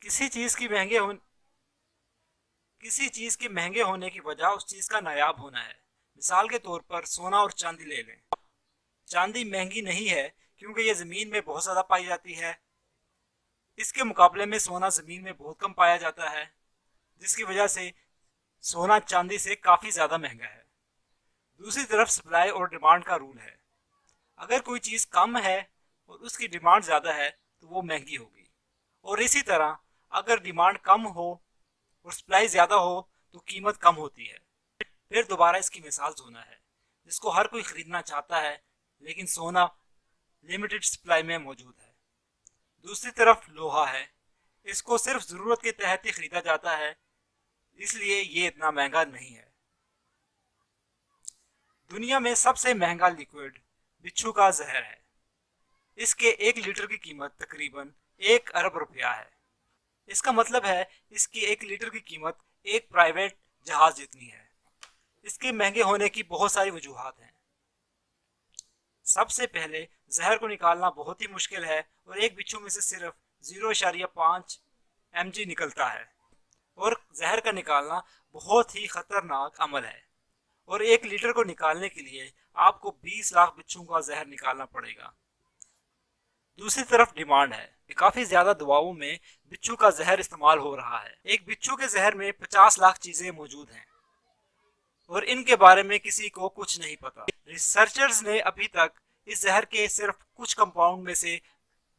किसी चीज के महंगे होने की वजह उस चीज का नायाब होना है। मिसाल के तौर पर सोना और चांदी ले लें। चांदी महंगी नहीं है क्योंकि ये जमीन में बहुत ज्यादा पाई जाती है। इसके मुकाबले में सोना जमीन में बहुत कम पाया जाता है, जिसकी वजह से सोना चांदी से काफी ज्यादा महंगा है। दूसरी तरफ सप्लाई और डिमांड का रूल है। अगर कोई चीज कम है और उसकी डिमांड ज्यादा है तो वो महंगी होगी, और इसी तरह अगर डिमांड कम हो और सप्लाई ज्यादा हो तो कीमत कम होती है। फिर दोबारा इसकी मिसाल सोना है, जिसको हर कोई खरीदना चाहता है, लेकिन सोना लिमिटेड सप्लाई में मौजूद है। दूसरी तरफ लोहा है, इसको सिर्फ जरूरत के तहत ही खरीदा जाता है, इसलिए ये इतना महंगा नहीं है। दुनिया में सबसे महंगा लिक्विड बिच्छू का जहर है। इसके 1 लीटर की कीमत तकरीबन 1 अरब रुपया है। इसका मतलब है इसकी 1 लीटर की कीमत एक प्राइवेट जहाज जितनी है। इसके महंगे होने की बहुत सारी वजूहात हैं। सबसे पहले जहर को निकालना बहुत ही मुश्किल है और एक बिच्छू में से सिर्फ 0.5 mg निकलता है, और जहर का निकालना बहुत ही खतरनाक अमल है, और 1 लीटर को निकालने के लिए आपको 20 लाख बिच्छुओं का जहर निकालना पड़ेगा। दूसरी तरफ डिमांड है। काफी ज्यादा दवाओं में बिच्छू का जहर इस्तेमाल हो रहा है। एक बिच्छू के जहर में 50 लाख चीजें मौजूद हैं और इनके बारे में किसी को कुछ नहीं पता। रिसर्चर्स ने अभी तक इस जहर के सिर्फ कुछ कंपाउंड में से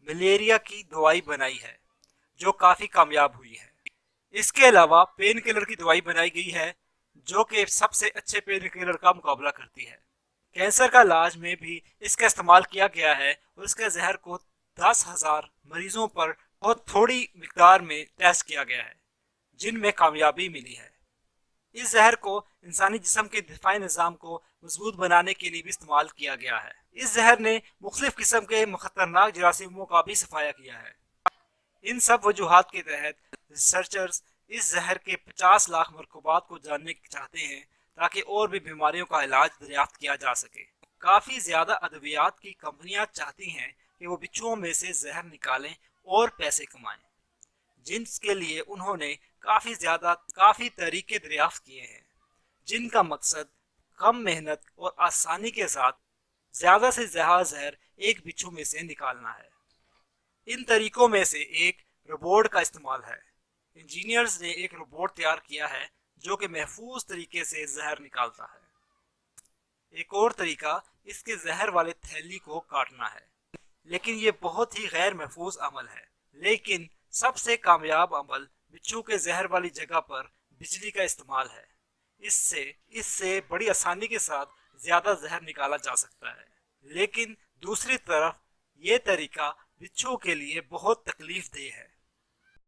मलेरिया की दवाई बनाई है, जो काफी कामयाब हुई है। इसके अलावा पेन किलर की दवाई बनाई गई है, जो कि सबसे अच्छे पेन किलर का मुकाबला करती है। कैंसर का इलाज में भी इसका इस्तेमाल किया गया है और इसके जहर को 10,000 मरीजों पर बहुत थोड़ी मिकदार में टेस्ट किया गया है, जिनमें कामयाबी मिली है। इस जहर को इंसानी जिस्म के दिफाई निज़ाम को मजबूत बनाने के लिए भी इस्तेमाल किया गया है। इस जहर ने मुख्तलिफ किस्म के खतरनाक जरासीमों का भी सफाया किया है। इन सब वजूहात के तहत रिसर्चर्स इस जहर के 50 लाख मरकबात को जानने चाहते हैं, ताकि और भी बीमारियों का इलाज दरियाफ्त किया जा सके। काफ़ी ज़्यादा अद्वियात की कंपनियां चाहती हैं कि वो बिच्छुओं में से जहर निकालें और पैसे कमाएं, जिनके लिए उन्होंने काफ़ी तरीके दरियाफ्त किए हैं, जिनका मकसद कम मेहनत और आसानी के साथ ज़्यादा से ज़्यादा जहर एक बिच्छू में से निकालना है। इन तरीकों में से एक रोबोट का इस्तेमाल है। इंजीनियर्स ने एक रोबोट तैयार किया है जो कि महफूज तरीके से जहर निकालता है। एक और तरीका इसके जहर वाले थैली को काटना है, लेकिन ये बहुत ही गैर महफूज अमल है। लेकिन सबसे कामयाब अमल बिच्छू के जहर वाली जगह पर बिजली का इस्तेमाल है। इससे बड़ी आसानी के साथ ज्यादा जहर निकाला जा सकता है। लेकिन दूसरी तरफ ये तरीका बिच्छू के लिए बहुत तकलीफ देह है।